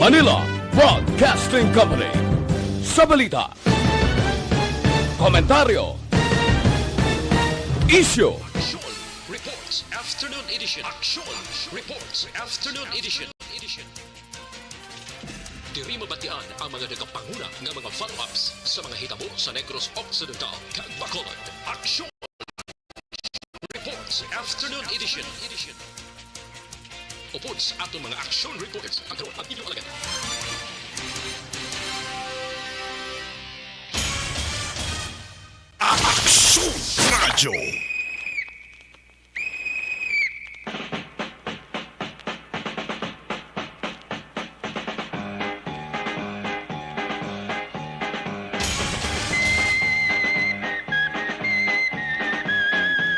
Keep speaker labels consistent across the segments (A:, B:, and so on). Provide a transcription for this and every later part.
A: Manila Broadcasting Company. Sa balita, komentaryo, issue,
B: Aksyon Reports Afternoon Edition. Aksyon Reports Afternoon Edition. Diri mabatian ang mga nagapanguna ng mga follow-ups sa mga hitabo sa Negros Occidental kag Bacolod. Aksyon Reports Afternoon Edition. Upod sa atong mga action reports ang karoon at inyong alagad.
C: Aksyon Radio.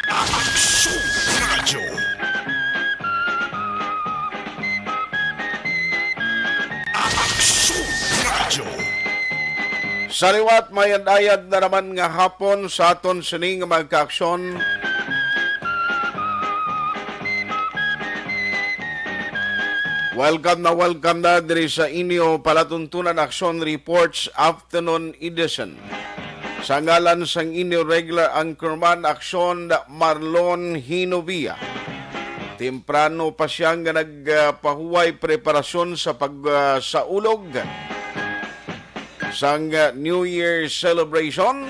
C: Aksyon Radio. Aksyon Radio.
D: Sariwat mayad-ayad na naman nga hapon sa aton sining magka-aksyon. Welcome na diri sa inyo palatuntunan Aksyon Reports Afternoon Edition. Sa ngalan sang inyo regular Anchorman Aksyon Marlon Hinovia. Temprano pa siyang nagpahuway preparasyon sa pagsaulog sang New Year celebration.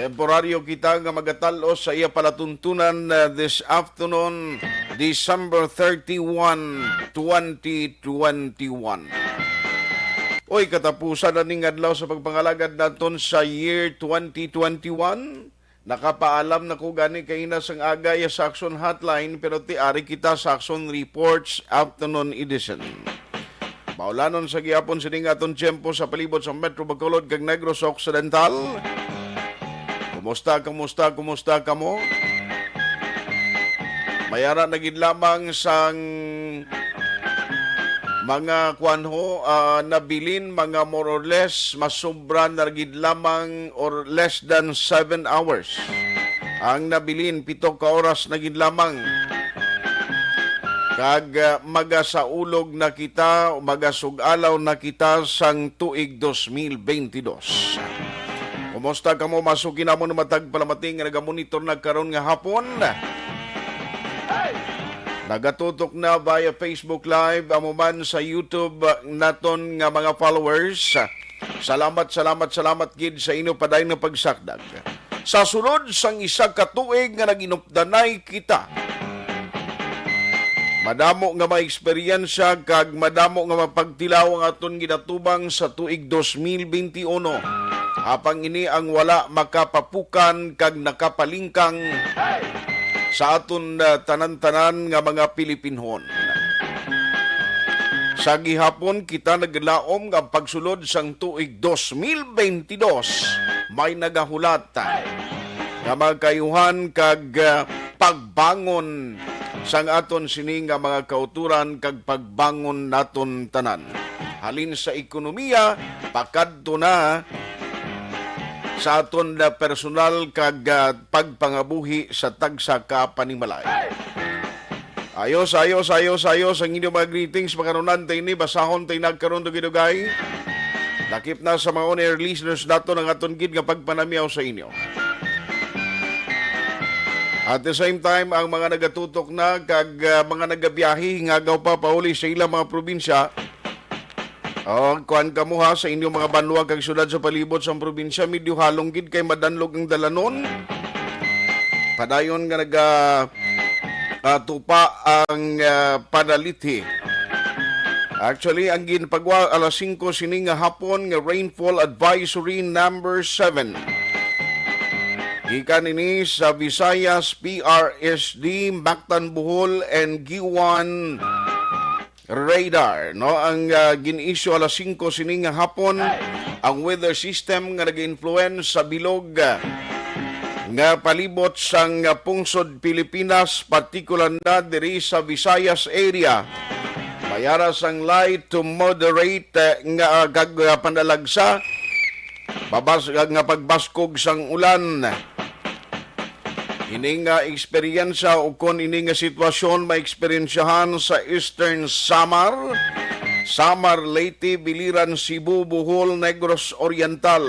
D: Temporaryo kita nga magatalos sa iya palatuntunan this afternoon, December 31, 2021. Oy, katapusan na ning adlaw sa pagpangalagad naton sa year 2021. Nakapaalam na ko gani kay na sang agay sa Aksyon Hotline, pero tiari kita sa Aksyon Reports Afternoon Edition. Maulanon sa gihapon sining aton tiyempo sa palibot sa Metro Bacolod kag Negros Occidental. Kumusta kamo? Mayara na gid lamang sang mga kuanho nabilin mga more or less masubra na gid lamang or less than 7 hours. Ang nabilin 7 ka oras na gid lamang. Kag magasaulog na kita, magasugalaw na kita sang tuig 2022. Kumusta ka mo? Masukin na mo na matag palamating nga nagamonitor na karon nga hapon. Nagatutok na via Facebook Live, amuman sa YouTube naton nga mga followers. Salamat gid sa inyo paday na pagsakdag. Sa sunod sang isa ka tuig nga naginupdanay kita. Madamo nga ma-eksperyensya kag madamo nga mapagtilaw ang aton ginatubang sa tuig 2021. Apang ini ang wala makapapukan kag nakapalingkang sa aton tanan-tanan nga mga Pilipinhon. Sa gihapon kita naglaom nga pagsulod sang tuig 2022 may nagahulat nga magkayuhan kag pagbangon sang aton sining nga mga kauturan kag pagbangon naton tanan. Halin sa ekonomiya, pakadto na sa aton na personal kag pagpangabuhi sa tagsa ka panimalay. Ayos ang inyong mga greetings makaronan tayo ni basahon tayo nagkaroon dugay. Lakip na sa mga on-air listeners nato ng aton gid nga pagpanamiaw sa inyo. At the same time, ang mga nagatutok na kag mga nagabiyahe nga agaw pa pauli sa ilang mga probinsya. Kuan kamo ha sa inyong mga banwa kag syudad sa palibot sa probinsya, medyo halong gid kay madanlog ang dalanon. Padayon nga tupa ang panalithi. Actually, ang ginpagwa alas 5 sining nga hapon nga rainfall advisory number 7. Gikan ini sa Visayas, PRSD, Mactan, Bohol, and Giwan radar. No? Ang gin-issue alas 5 sining hapon, ang weather system nga nag-influence sa bilog nga palibot sang pungsod Pilipinas, partikular na diri sa Visayas area. Mayara sang light to moderate nga pandalagsa, babas nga pagbaskog sang ulan. Ini nga eksperyensya o kon ini nga sitwasyon maeksperiensyahan sa Eastern Samar, Samar, Leyte, Biliran, Cebu, Bohol, Negros Oriental,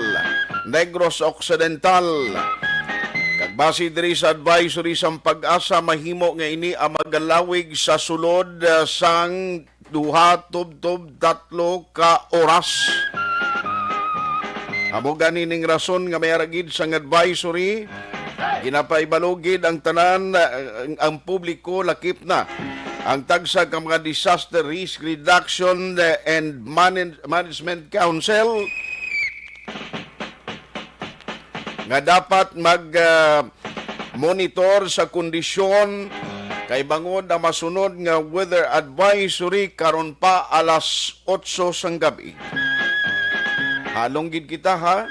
D: Negros Occidental. Kagbase diri sa advisory sang Pag-asa, mahimo nga ini ang magalawig sa sulod sang 2 tubtob 3 ka oras. Amo ganing rason nga may aragid sang advisory, ginapaibalugid ang tanan ang publiko lakip na ang tagsa ka mga Disaster Risk Reduction and Management Council nga dapat mag-monitor sa kondisyon kay bangod na masunod nga weather advisory karon pa alas 8 sang gabi. Halong gid kita ha.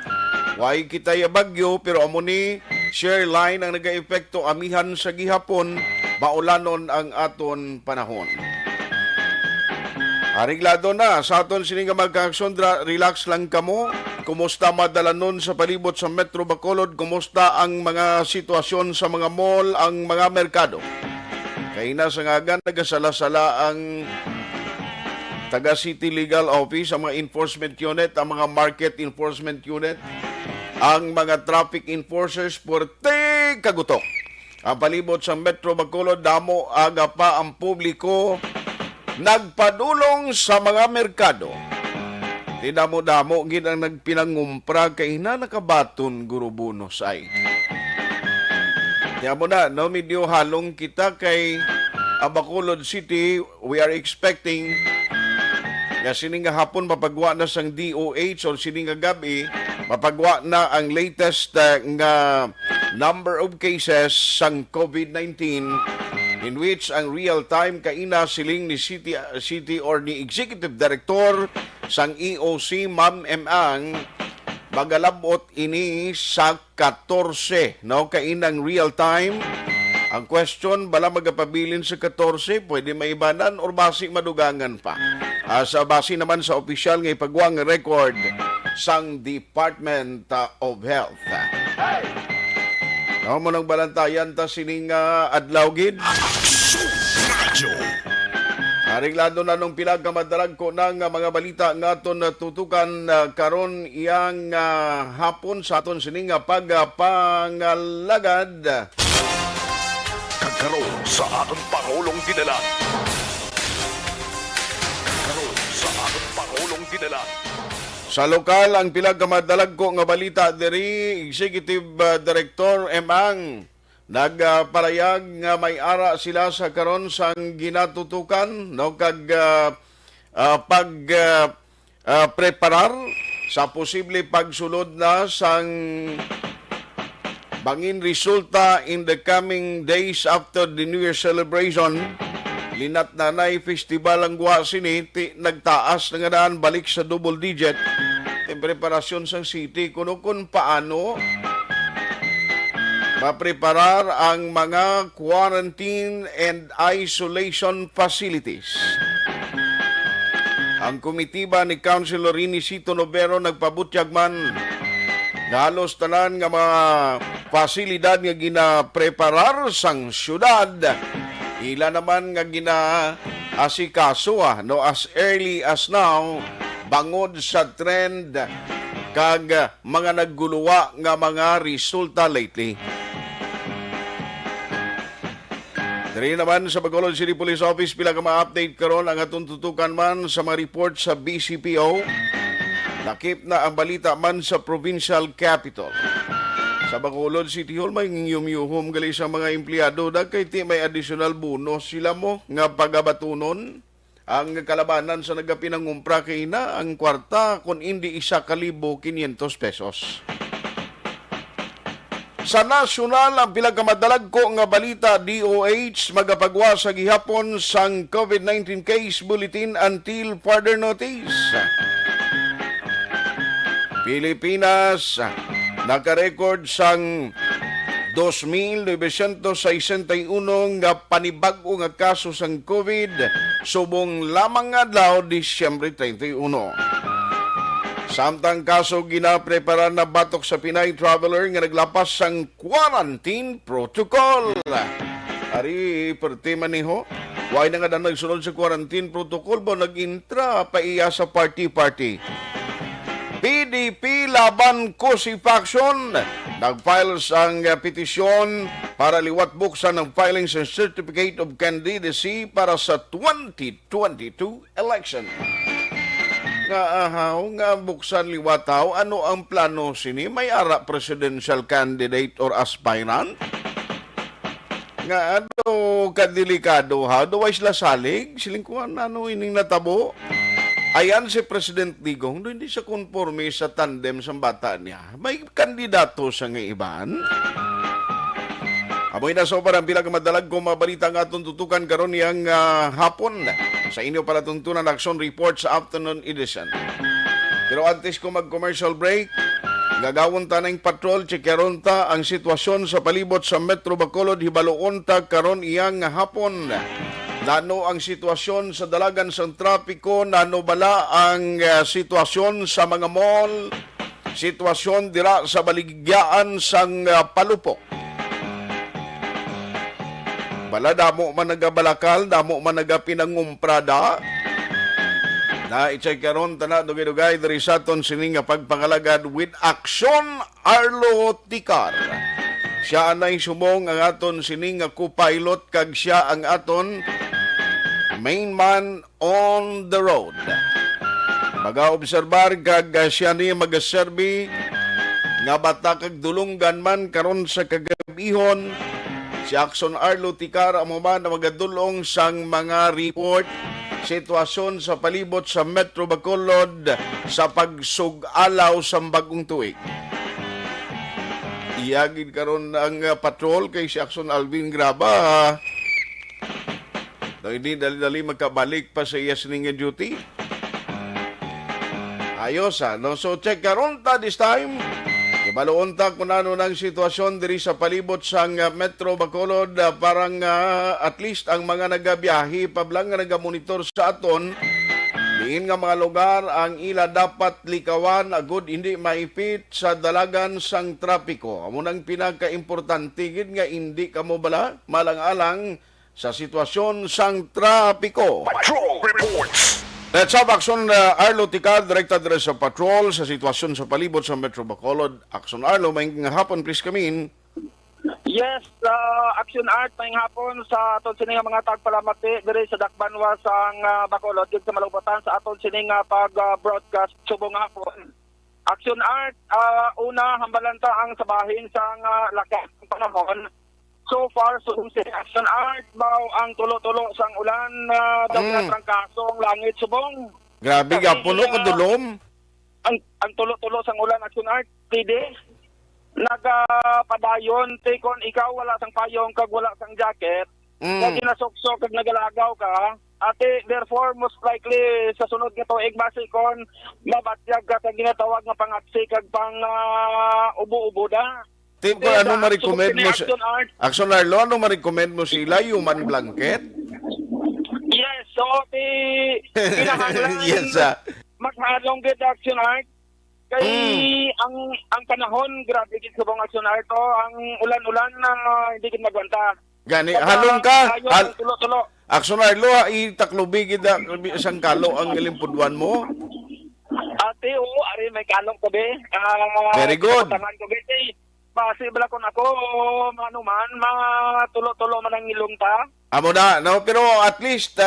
D: Way kita ya bagyo pero amo ni share line ang nagaepekto amihan sa gihapon, maulanon ang aton panahon. Ariglado na sa aton sini nga magka-aksyon, relax lang kamo. Kumusta madalanon sa palibot sa Metro Bacolod? Kumusta ang mga sitwasyon sa mga mall, ang mga merkado? Kay na sa ngagan nagasala-sala ang taga City Legal Office, ang mga enforcement unit, ang mga market enforcement unit, ang mga traffic enforcers, puwerte kagutok. Ang palibot sa Metro Bacolod, damo aga pa ang publiko nagpadulong sa mga merkado. Tinamo-damo gid ang nagpinangumpra kay na nakabaton guro bonus ay. Tiyamo na, no, medyo halong kita kay Bacolod City. We are expecting na sining hapon mapagwa na sang DOH o sining gabi mapagwa na ang latest nga number of cases sang COVID-19 in which ang real-time kaina siling ni City or ni Executive Director sang EOC Ma'am Ang magalabot ini sa 14, no, kainang real-time. Ang question, bala magapabilin sa 14, pwede maibanan or basi madugangan pa. Sa basi naman sa opisyal nga ipagwang record sang Department of Health. No, mo nang balantayan ta sining adlaw gid.
C: Aksyon Radyo.
D: Ariglado na nung pinagkamadalag ko ng mga balita nga aton tutukan karon iyang hapon sa aton sining pagpangalagad.
C: Kagkaroon sa atong Pangulong dinala. Kagkaroon sa atong Pangulong dinala.
D: Sa lokal, ang pinagkamadalag ko nga balita diri, Executive Director Ang nagparayag nga may ara sila sa karon sang ginatutukan, no, kag preparar sa posible pagsulod na sang bangin resulta in the coming days after the New Year celebration. Linat nanay festival ang guwa siniti, nagtaas na nga daan balik sa double digit. Ang preparasyon sang city kuno kung paano mapreparar ang mga quarantine and isolation facilities. Ang komitiba ni Councilor Rini Cito Novero nagpabutyag man na halos tanan nga mga pasilidad nga ginapreparar sang syudad. Ila naman nga gina-asikaso no, as early as now bangod sa trend kag mga nagguluwa nga mga resulta lately. Dari naman sa Bacolod City Police Office pila ka ma-update karon ang atong tutukan man sa mga report sa BCPO. Nakip na ang balita man sa provincial capital. Sa Bacolod City Hall may ngiyum-yuhom gali sa mga empleyado dagkay ti may additional bonus sila mo nga pagabatunon. Ang kalabanan sa nagapinangumpra kay na ang kwarta kung hindi 1,500 pesos. Sa nasyonal, ang pinagkamadalag ko nga balita, DOH magapagwa sa gihapon sang COVID-19 case bulletin until further notice. Pilipinas nakarecord sang 2,961 nga panibag-o nga kaso sang COVID subong lamang adlaw Disyembre 31. Samtang kaso ginaprepara na batok sa Pinay traveler nga naglapas sang quarantine protocol. Ari, perti maniho. Why na nga na nagsunod sa quarantine protocol ba nag-intra pa iya sa party-party. PDP laban ko si faction. Nag-file ang petisyon para liwat buksan ng filing sa Certificate of Candidacy para sa 2022 election. Nga ahaw, nga buksan liwataw, ano ang plano sini? May ara presidential candidate or aspirant? Nga ano kadelikado ha? Otherwise lasalig, silingkuhan ano ining natabo? Ayan si President Digong, hindi siya konforme sa tandem sa bata niya. May kandidato sa iban. Amoy na sobrang pinakamadalag kong mabalita nga itong tutukan karon niyang hapon sa inyo para tuntunan Aksyon Report sa afternoon edition. Pero antes ko mag-commercial break, gagawon ta ng patrol, checkeron ta ang sitwasyon sa palibot sa Metro Bacolod, hibaloon ta karon iyang hapon. Nano ang sitwasyon sa dalagan sa trapiko, nano bala ang sitwasyon sa mga mall, sitwasyon dira sa baligyaan sang palupok. Bala damo man nagabalakal, damo man nagapinangumprada. Na i-check karon tana dugay-dugay diri sa aton sining pagpangalagad with Aksyon Arlo Ticar. Siya anay sumong ang aton sining co-pilot kag siya ang aton main man on the road. Mag-obserbar kag siya ni magaserbi nga bata kag dulunggan man karon sa kagabihon. Si Aksyon Arlo Ticar amo man na magadulong sang mga report sitwasyon sa palibot sa Metro Bacolod sa pagsug-alaw sa bagong tuig. Iyagid karon ang patrol kay si Aksyon Alvin Graba. Hindi dali-dali magkabalik pa sa iya sining duty. Ayos no? So check karon ta this time. Ibaloon ta kung ano ng sitwasyon diri sa palibot sang Metro Bacolod parang at least ang mga nagabiyahe pablang nga nagamonitor sa aton diin nga mga lugar ang ila dapat likawan agud hindi maipit sa dalagan sang trapiko. Amo nang pinaka-importante gid nga hindi kamo bala malang-alang sa sitwasyon sang trapiko.
C: Patrol reports.
D: Let's have Aksyon Arlo Ticar, direkta dire sa patrol sa sitwasyon sa palibot sa Metro Bacolod. Aksyon Arlo, may hapon please come in.
E: Yes, Aksyon Art may hapon sa aton sining mga tagpalamati dire sa Dakbanwa sang Bacolod dito sa Malubutan sa aton sining pag-broadcast subong hapon. Aksyon Art, una hambalanta ang sabahin sang lakas ng panahon. So far, so si Aksyon Art, bao ang tulo-tulo sang ulan daw trangkaso ang langit subong.
D: Grabe ka, puno ko dulom.
E: Ang tulo-tulo sang ulan, Aksyon Art, tide. Nagapadayon, tikon ikaw wala sang payong kag wala sang jacket. Kag ginasok-sok kag nagalagaw ka. Ate, therefore, most likely, sa sunod nga tuig, basikon, mabatyag ka kag ginatawag nga pangatsi kag pang ubo-ubo da.
D: Tip ko, ano ma-recommend mo si Aksyon Arlo, ano ma-recommend mo sila? Human blanket?
E: Yes, so kinahanglan
D: Yes,
E: maghalong gid Aksyon Art. Kay ang panahon, grabe gid subong Aksyon Art to, ang ulan-ulan na hindi gid magwanta.
D: Gani, halong ka.
E: Tulo-tulo.
D: Aksyon Arlo, itaklubig gid isang kalo ang ilimpudwan mo.
E: Ate, ari may kalong ko be.
D: Very good.
E: Tangan ko be. Possible ko na ako, manuman, tulo-tulo man ang ilong ta.
D: Amo na, no? Pero at least,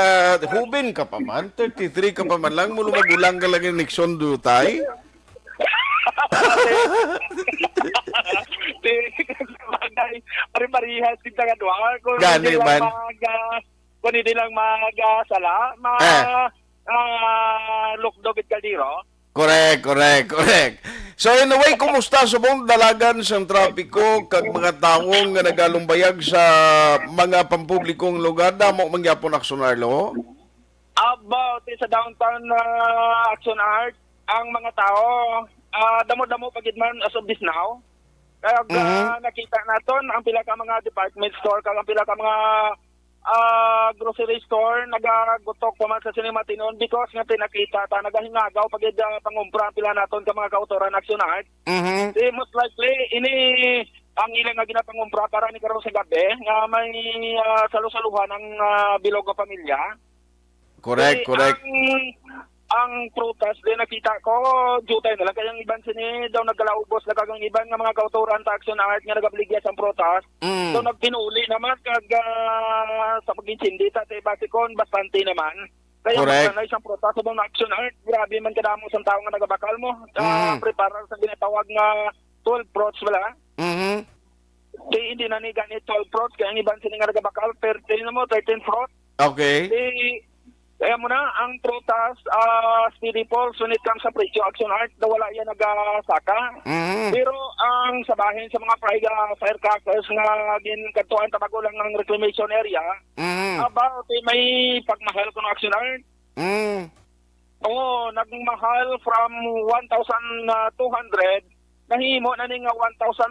D: hubin ka pa man, 33 ka pa man lang, mulo magulang ka lang yung Nixon dutay.
E: Pari-parihas kita ka doon.
D: Gani man.
E: Kung hindi lang mag-sala, lukdogit ka diro.
D: Correct. So anyway, kumusta sa buong dalagan sa trapiko kag mga taong nga nagalumbayag sa mga pampublikong lugar? Damo mangyapon Aksyon Arlo?
E: About sa downtown Aksyon Art, ang mga tao, damo-damo pagid man as of this now. Kaya nakita naton ang pila ka mga department store, kag ang pila ka mga grocery store nagagutok pa man sa sinima tinon because nga pinakita ta nagahingagaw pagid pangumpra pila naton ka mga kautoran Aksyon Art. Most likely ini ang ilang nga ginapangumpra para ni karon sa gabi nga may salusaluhan ng bilog nga pamilya.
D: Correct, correct.
E: Ang protest din nakita ko, jutay na lang kayang iban sini daw nagkalaubos na kagang iban nga mga kauturan ta Aksyon Art nga nagabligya sa protest. So nagpinuli naman kag sa pag-insindi ta basikon bastante naman. Kaya
D: correct.
E: na isang protest subong na Aksyon Art, grabe man kadamo sa tao nga nagabakal mo. Prepare sa ginatawag nga 12 prots wala. Hindi na ni ganit 12 prots kaya ang iban sini nga nagabakal pero tingnan mo 13 prots.
D: Okay.
E: Kaya mo na, ang protest, speedy polls when it comes sa presyo Aksyon Art, na wala yan nagasaka. Pero ang sabahin sa mga firecrackers nga ginkantuan tabago lang ng reclamation area, about may pagmahal ko ng Aksyon Art. Oo, nagmahal from 1,200, nahimo na nga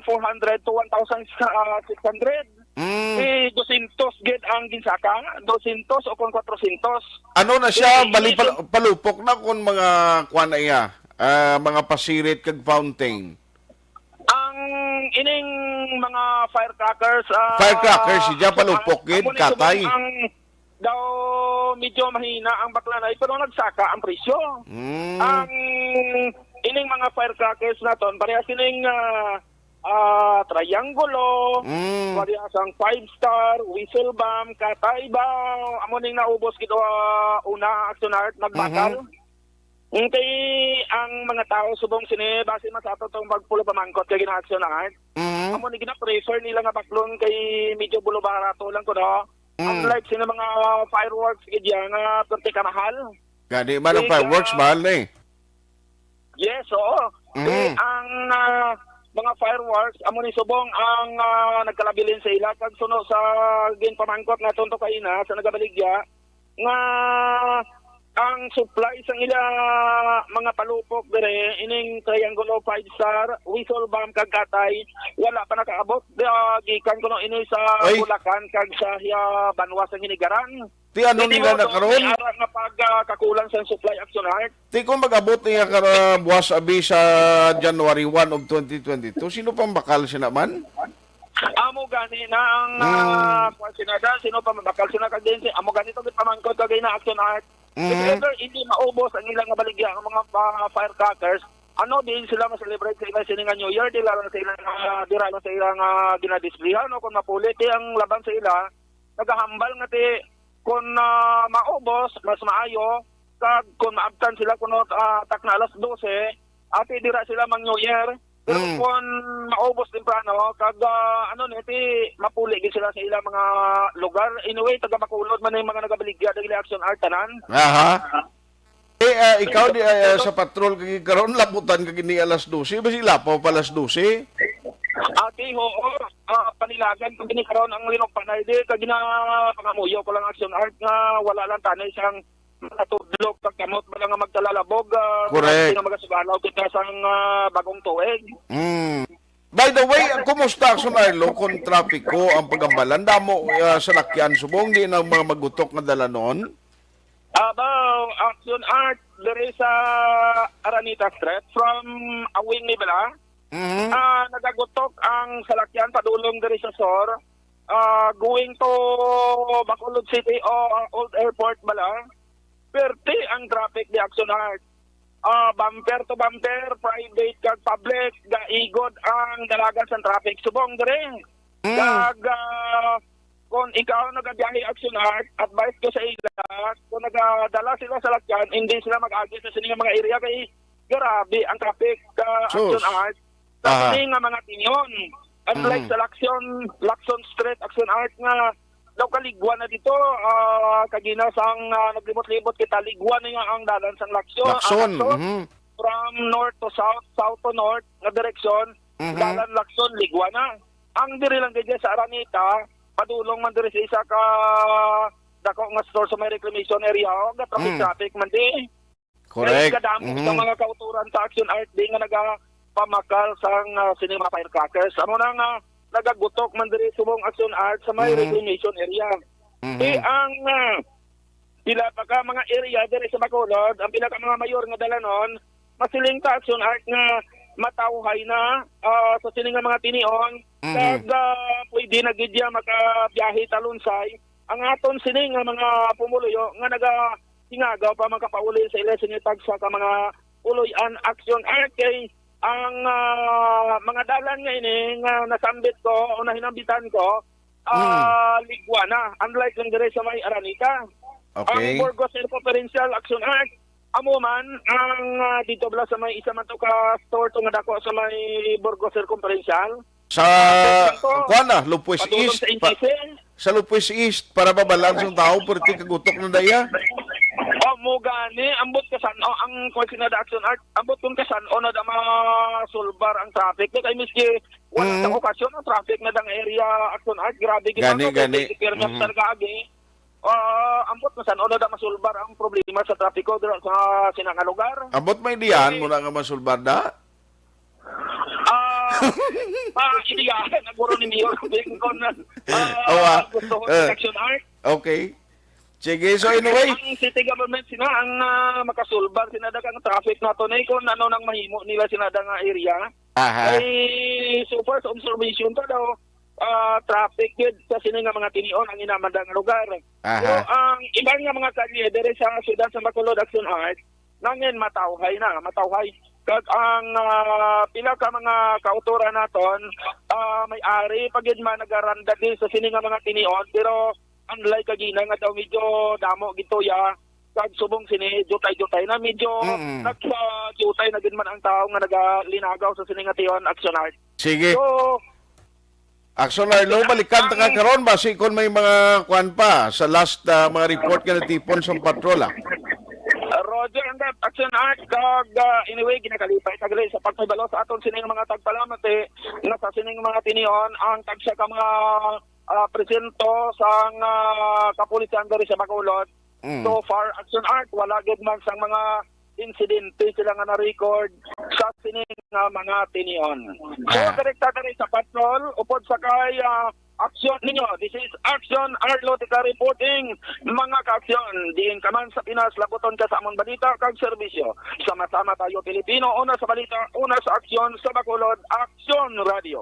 E: 1,400 to 1,600. 200 gid ang ginsaka, 200 o kung 400.
D: Ano na siya, bali palupok na kung mga kuan na iya, mga pasirit kag fountain.
E: Ang ining mga firecrackers,
D: siya palupok gid, katay.
E: Ang daw medyo mahina ang baklanay pero nagsaka ang presyo. Ang ining mga firecrackers naton parehas ining triangulo, parehas ang 5-star, whistle bomb, katay ba, amo ning naubos gid una Aksyon Art nagbakal. Kay ang mga tao subong sini base man sa ato tong magpulo pamangkot kay gina Aksyon Art. Amo ni gina-prefer nila nga baklon kay medyo bulo barato lang ko no. Unlike sina mga fireworks gid nga perti ka mahal.
D: Gani man ang fireworks mahal na eh.
E: Yes, oo. Ang mga fireworks amo ni subong ang nagkalabilin sa ila kag suno sa ginpamangkot na tonto kaina sa nagabaligya nga ang supply sang ila mga palupok dire ining triangulo 5-star whistle bomb kag katay wala pa nakaabot gikan kuno ini sa Bulacan kag sa Banwa sa Hinigaran.
D: Ti ano nila na karon?
E: Nga pagkakulang sa supply Aksyon Art.
D: Ti kung mag-abot niya buwas abi sa January 1 of 2022, sino pang bakal siya naman?
E: Amo gani na ang sinada, sino pa mabakal sina kag din amo gani to gid pamangkot kag na Aksyon Art. If ever hindi maubos ang ilang baligya ang mga firecrackers, ano din sila ma-celebrate sa ilang sininga New Year, dila lang sa ilang ginadisplihan o kung mapulit ang laban sa ila, nagahambal nga ti kung maubos, mas maayo, kag kung maabtan sila kung tak na alas 12, ati dira sila mang New Year. Pero kung maubos temprano, kag niti mapuli gid sila sa ilang mga lugar. Anyway, taga Bacolod man yung mga nagabaligya dagili Aksyon Art tanan.
D: Ikaw di sa patrol kag karon labutan kag ni alas 12, basi lapaw pa alas 12.
E: Ati ho, panilagan kung karon ang linok panay di kag pangamuyo ko lang Aksyon Art nga wala lang tanay siyang natudlok kag kamot ba nga magtalalabog.
D: Correct.
E: Nga magasugalaw kita sang bagong tuig.
D: By the way, kumusta Aksyon Arlo kung trapiko ang pagambalan damo sa lakyan subong di na mga magutok nga dala noon?
E: Aksyon Art there is Aranita Street from Awing Nibala. Nagagutok ang salakyan padulong diri sa SOR going to Bacolod City o Old Airport bala. Perti ang traffic di Aksyon Art. Bumper to bumper, private kag public, gaigod ang dalagan sa traffic subong diri. Kag kung ikaw nagabiyahe Aksyon Art, advice ko sa ila, kung nagadala sila sa lakyan, hindi sila mag-agi sa sining mga area kay grabe ang traffic Aksyon Art. Sa sining mga tinyon. Unlike sa Lacson Street, Aksyon Art nga daw kaligwan na dito, kagina sang naglibot-libot kita, ligwan na nga ang dalan sang Lacson. From north to south, south to north, na direksyon, dalan Lacson, ligwan na. Ang diri lang ganyan sa Aranita, padulong man diri sa isa ka dako nga store sa may reclamation area, nga traffic man di.
D: Correct.
E: Kadamo sa mga kauturan sa Aksyon Art di nga nagapamakal sang sinima firecrackers. Amo na nga nagagutok man diri subong Aksyon Art sa may reclamation area. Ang pila pa ka mga area diri sa Bacolod, ang pila ka mga mayor nga dalanon, masiling ta Aksyon Art nga matawhay na sa sining nga mga tinion, kag pwede na gid ya makabiyahe talunsay ang aton sining nga mga pumuluyo nga nagahingagaw pa makapauli sa election ni tagsa ka mga puloy-an action kay ang mga dalan nga ini nga nasambit ko o nahinambitan ko ligwa na unlike ng dire sa may Aranica.
D: Okay.
E: Ang Burgos Conferential Action Act amo man ang dito bala sa may isa man to ka store to nga dako sa may Burgos Conferential
D: Sa kuana, Lupus
E: patulong
D: East.
E: sa NTC.
D: Sa Lupus East para mabalance yung tao perti kagutok na daya.
E: Mo gani ambot kasan ang Constitutional Action Act ambot kun kasan na da masulbar ang traffic kay miski wala sa okasyon ang traffic na dang area Action Act grabe
D: Gani.
E: ambot kasan na da masulbar ang problema sa trapiko dira sa sinanga lugar.
D: Abot may diyan muna nga masulbar da.
E: Iliyahan naguro ni Mayor kon gusto ko Action Act.
D: Okay. Sige, so anyway.
E: Ang city government sina ang makasulbar sinadang traffic nato na kung ano nang mahimo nila sinadang area.
D: Aha.
E: Ay super sa observation to daw traffic yun sa sini nga mga tinion ang inamandang lugar.
D: Aha.
E: So ang ibang nga mga kalye dire sa syudad sa Bacolod Action Art nangin matawhay. Kag ang pila ka mga kautoran naton may-ari pagid man nagaranda din sa sini nga mga tinion pero unlike kagina nga daw medyo damo gito ya kag subong sini jutay na medyo nagsa-jutay na gid man ang tao nga nagalinagaw sa sini nga tiyon Action Art.
D: Sige.
E: So
D: Action Arlo, balikan ta ka karon basi kon may mga kwan pa sa last mga report nga natipon sa patrola.
E: Roger and that Action Art kag anyway ginakalipay tagali sa pagpabalo sa aton sining mga tagpalamat nga sa sining mga tinion ang tagsa ka mga presento sang kapulisan diri sa Bacolod. So far Action Art wala gid man sang mga insidente sila nga na-record sa sining mga tinion. So direkta diri sa patrol upod sa kay Aksyon ninyo. This is Aksyon Arlotica reporting. Mga ka-aksyon, diin ka man sa Pinas, labuton ka sa amon balita kag serbisyo. Sama-sama tayo Pilipino, una sa balita, una sa aksyon, sa Bacolod, Aksyon Radio.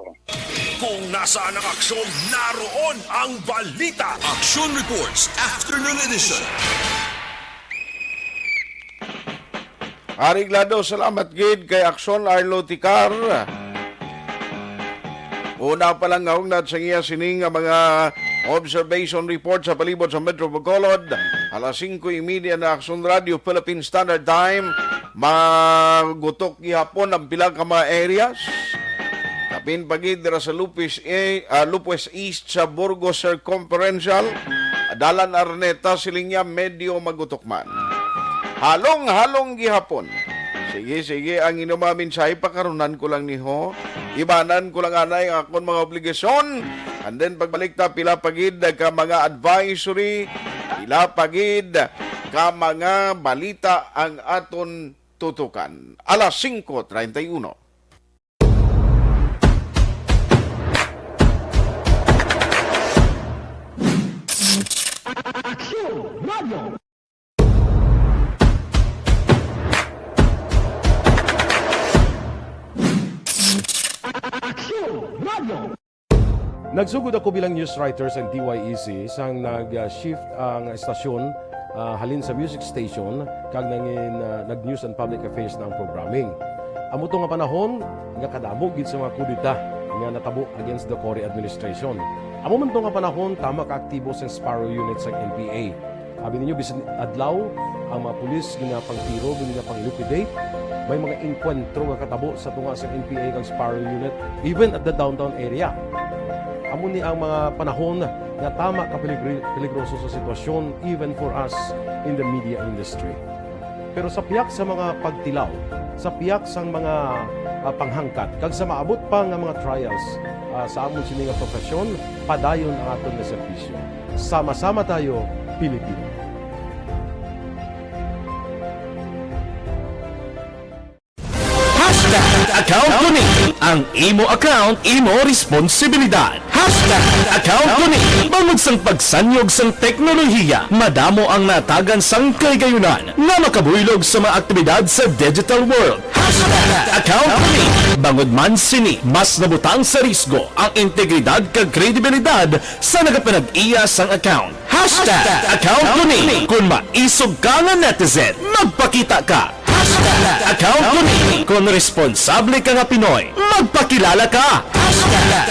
C: Kung nasaan ang aksyon, naroon ang balita.
B: Action Reports Afternoon Edition.
D: Ariglado, salamat gid kay Aksyon Arlo Ticar. Una pa lang ngawag na sa iya sining mga observation report sa palibot sa Metro Bacolod. Alas 5:30 na Aksyon Radio Philippine Standard Time. Magutok gihapon ang pila ka mga areas. Kapin pagid dira sa Lupus East sa Burgos Conferential. Dalan Arneta siling niya medyo magutok man. Halong gihapon. Sige, ang inumamin sa ipakarunan ko lang niho. Ibanan ko lang anay ang akong mga obligasyon. And then pagbalik ta, pila pagid ka mga advisory, pila pagid ka mga balita ang aton tutukan. Alas 5:31.
F: Nagsugod ako bilang news writer sa DYEC sang nag-shift ang estasyon halin sa music station kag nag-news and public affairs na ang programming. Amo to nga panahon nga kadamo gid sa mga kudita nga natabo against the Cory administration. Amo man to nga panahon tama ka aktibo sa Sparrow unit sa NPA. Abi ninyo bisan adlaw ang mga pulis nga pangtiro nga pang-liquidate. May mga enkwentro nga katabo sa tunga sa NPA kag Sparrow unit even at the downtown area. Amo ni ang mga panahon na tama ka peligroso sa sitwasyon even for us in the media industry. Pero sa piyak sa mga pagtilaw, sa piyak sa mga panghangkat, kag sa maabot pa nga mga trials sa amon sini nga profesyon, padayon ang aton nga serbisyo. Sama-sama tayo, Pilipino.
A: Account Kuning. Ang imo account, imo responsibilidad. Account Kuning. Bangod sang pagsanyog sang teknolohiya, madamo ang natagan sang kaygayunan na makabuylog sa mga aktibidad sa digital world. Account ni bangod man sini mas nabutang sa risgo ang integridad kag kredibilidad sa nagapanag-iya sang account. Account ni kung maisog ka nga netizen, magpakita ka. Account ni kung responsable ka nga Pinoy, magpakilala ka.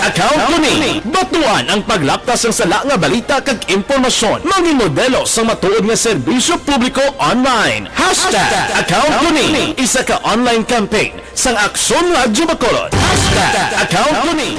A: Account ni batuan ang paglaptas ng sala nga balita kag impormasyon, maging modelo sa matuod nga serbisyo publiko online. Account ni isa ka online campaign sang Aksyon Radyo Bacolod. Account ni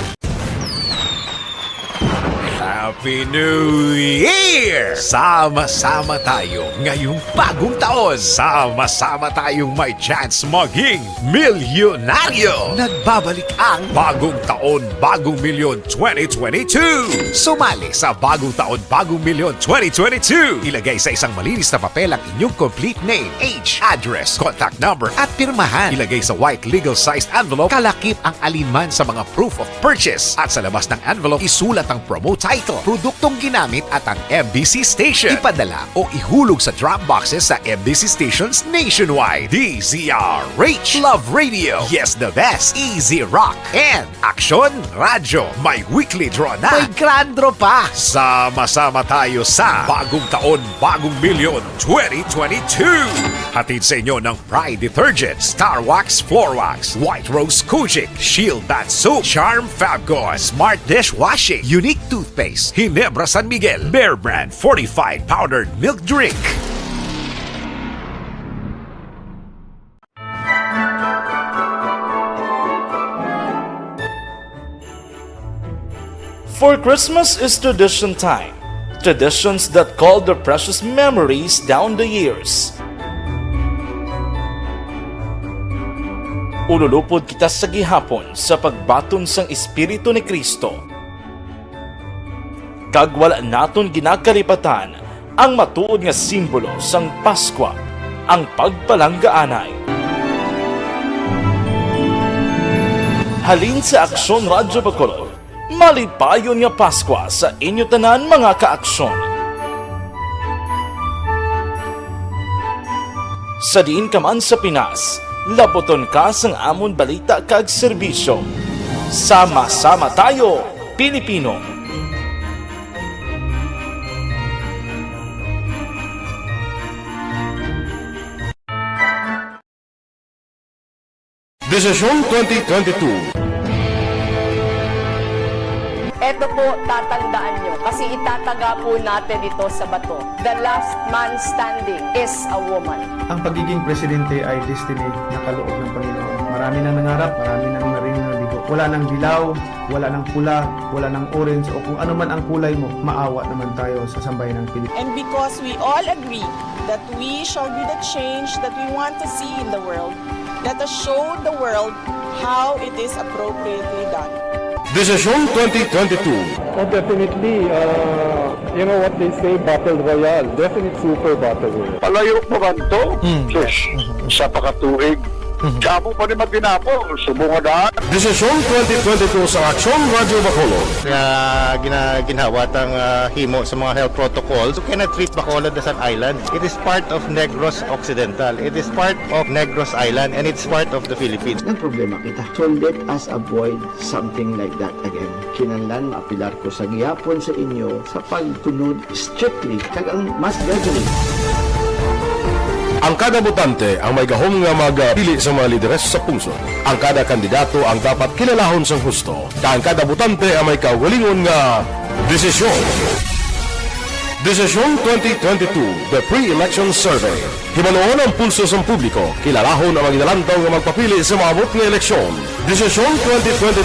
C: Happy New Year! Sama-sama tayo ngayong bagong taon. Sama-sama tayong may chance maging milyonaryo. Nagbabalik ang Bagong Taon, Bagong Milyon 2022. Sumali sa Bagong Taon, Bagong Milyon 2022. Ilagay sa isang malinis na papel ang inyong complete name, age, address, contact number at pirmahan. Ilagay sa white legal-sized envelope, kalakip ang alinman sa mga proof of purchase. At sa labas ng envelope, isulat ang promo title, produktong ginamit at ang MBC station. Ipadala o ihulog sa drop boxes sa MBC stations nationwide. DZRH, Love Radio, Yes the Best, Easy Rock, and Aksyon Radyo. May weekly draw na. May grand draw pa. Sama-sama tayo sa Bagong Taon, Bagong Milyon 2022. Hatid sa inyo ng Pride Detergent, Star Wax Floor Wax, White Rose Kojic, Shield Bath Soap, Charm Fabgone, Smart Dishwashing, Unique Toothpaste, Ginebra San Miguel, Bear Brand Fortified Powdered Milk Drink.
G: For Christmas is tradition time. Traditions that call the precious memories down the years. Ululupod kita sa gihapon sa pagbaton sang Espiritu ni Kristo. Kag wala naton ginakalipatan ang matuod nga simbolo sang Paskwa, ang pagpalanggaanay. Halin sa Aksyon Radyo Bacolod, malipayon nga Paskwa sa inyo tanan mga kaaksyon. Sa diin ka man sa Pinas, laboton ka sang amon balita kag serbisyo. Sama-sama tayo, Pilipino.
F: Desisyon 2022.
H: Ito po, tatandaan nyo, kasi itataga po natin ito sa bato. The last man standing is a woman.
I: Ang pagiging presidente ay destiny na kaloob ng Panginoon. Marami nang nangarap, marami nang narinig na bigo. Wala nang dilaw, wala nang pula, wala nang orange, o kung ano man ang kulay mo, maawa naman tayo sa sambayan ng Pilipinas.
J: And because we all agree that we shall be the change that we want to see in the world, let us show the world how it is appropriately done.
F: Desisyon 2022.
K: Oh, definitely, you know what they say, Battle Royale. Definitely super Battle Royale.
L: Palayo mo man to, sa pakatuig. Kamo pa ni magdinapo, subungadaan.
F: Desisyon 2022 sa Aksyon Radyo Bacolod.
M: Ginhawat ang himo sa mga health protocols. You cannot treat Bacolod as an island. It is part of Negros Occidental. It is part of Negros Island and it's part of the Philippines.
N: Ang problema kita. So let us avoid something like that again. Kinahanglan maapilar ko sa gihapon sa inyo sa pagtunod strictly kag ang mas gagaling.
F: Ang kada botante ang may gahom nga magpili sa mga lideres sa pungsod. Ang kada kandidato ang dapat kilalahon sang husto. Ang kada botante ang may kaugalingon nga desisyon. Desisyon 2022, the pre-election survey. Himanuon ang pulso sa publiko. Kilalahon ang maginalantaw nga magpapili sa maabot nga eleksyon. Desisyon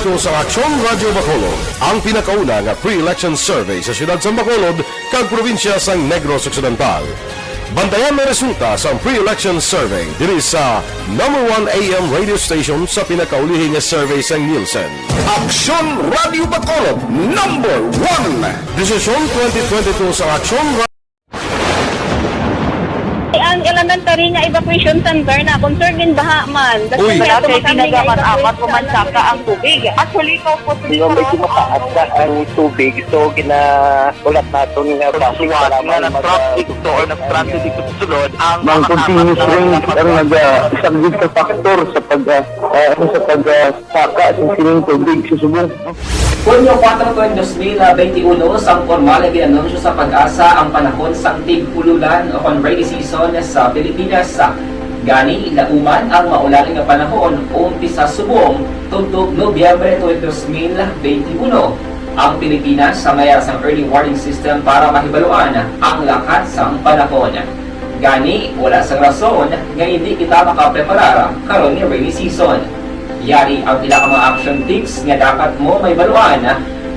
F: 2022 sa Aksyon Radyo Bacolod. Ang pinakauna nga pre-election survey sa siyudad sa Bacolod kag probinsya sa Negros Occidental. Bantayan na resulta sa pre-election survey diri sa number 1 AM radio station sa pinakaulihing survey sa Nielsen.
D: Aksyon Radio Bacolod, number 1.
F: Desisyon 2022 sa Aksyon Radio.
O: ang elementary nga evacuation center na concern din baha man.
P: Uy, wala kay pinagamat-amat kumansaka ang tubig. Actually, ito po medyo mataas na ang tubig. So, ginaulat natin nga basiwala nga ng traffic to or ng-transit dito sa sulod. Ang continuous rain ang nag-isaglit sa factor sa pagsaka sa sining tubig sa subong.
Q: Hunyo 4, 2021, sang formal ay ginanunsyo sa Pag-asa ang panahon sa tig-ululan o rainy season sa Pilipinas. Gani, ilauman ang maulaling nga panahon umpisa subong tugtog Nobyembre 2021. Ang Pilipinas sa mayas ang early warning system para mahibaluan ang lakat sa panahon. Gani, wala sa rason nga hindi kita makapreparar karon ni rainy season. Yari ang pila ka mga action tips nga dapat mo may baluan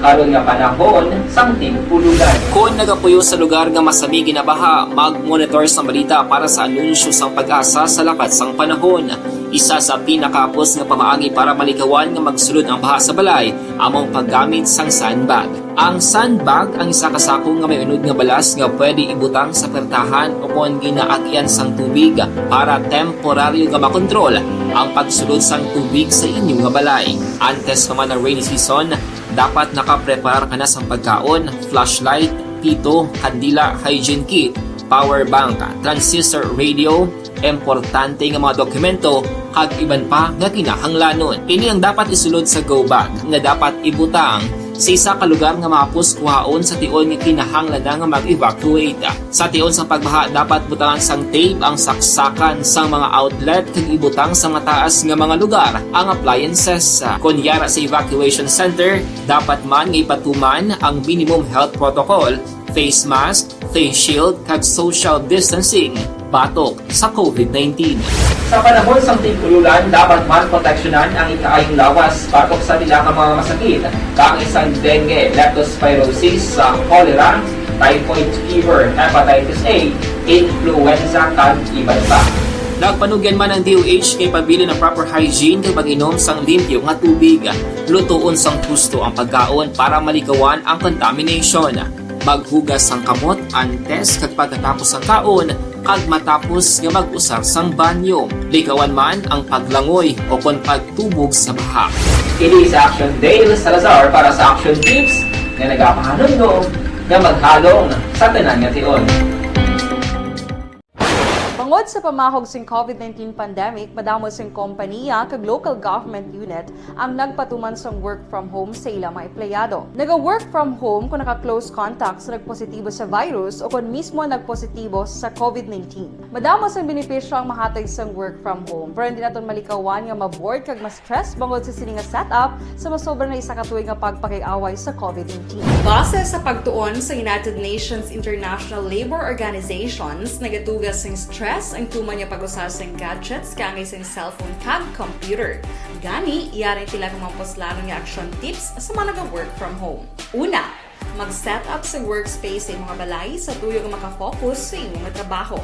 Q: karon nga panahon sang tig-ululan. Kung nagapuyo sa lugar nga masami ginabaha, mag-monitor sa balita para sa anunsyo sang Pag-asa sa lakat sang panahon. Isa sa pinakapos nga pamaagi para malikawan nga magsulod ang baha sa balay, among paggamit sang sandbag. Ang sandbag ang isa ka sako nga may unod nga balas nga pwede ibutang sa pertahan o kung ginaagyan sang tubig para temporaryo nga makontrol ang pagsulod sang tubig sa inyong nga balay. Antes naman ng rainy season, dapat nakaprepare ka na sa pagkaon, flashlight, pito, kandila, hygiene kit, power bank, transistor radio, importante nga mga dokumento, kag iban pa nga kinahanglanon. Ini ang dapat isulod sa go bag nga dapat ibutang sa isa ka lugar nga mapus kuhaon sa tion nga kinahanglan nga mag-evacuate. Sa tion sa pagbaha, dapat butangan sang tape ang saksakan sa mga outlet kag ibutang sa mataas nga mga lugar ang appliances. Kunyara sa evacuation center, dapat man nga ipatuman ang minimum health protocol, face mask, face shield kag social distancing batok sa COVID-19. Sa panahon sa tig-ululan, dapat man proteksyonan ang ikaayong lawas batok sa pila ka mga masakit, kang isang dengue, leptospirosis, cholera, typhoid fever, hepatitis A, influenza, kag iban pa. Nagpanugyan man ang DOH kay pabili ng proper hygiene kay pag-inom sang limpyo nga tubig, lutuon sang gusto ang pagkaon para malikawan ang contamination. Maghugas sang kamot antes kag pagkatapos sang kaon kag matapos nga mag-usar sang banyo. Likawan man ang paglangoy o kon pagtubog sa baha. Kini sa Action Dale Salazar para sa Action Tips nga nagapahanundong nga maghalong sa tanan nga tion.
R: Bangod sa pamahog sing COVID-19 pandemic, madamo sing kompanya kag local government unit ang nagpatuman sang work from home sa ilang mga empleyado. Naga-work from home kung naka-close contact sa nagpositibo sa virus o kung mismo nagpositibo sa COVID-19. Madamo sang benepisyo ang mahatag sang work from home, pero hindi naton malikawan nga ma-bored kag ma-stress bangod sa sini nga setup sa masobra na isa ka tuig nga pagpakiaway sa COVID-19. Base sa pagtuon sa United Nations International Labor Organizations, nagatugas sing stress ang tuman niya pag-usar sa gadgets kangay sa cellphone kag computer. Gani, iyaring tila ng mga poslanong nga action tips sa mga nag-work from home. Una, mag-set up sa workspace sa mga balay sa tuyo nga makafocus sa inyong trabaho.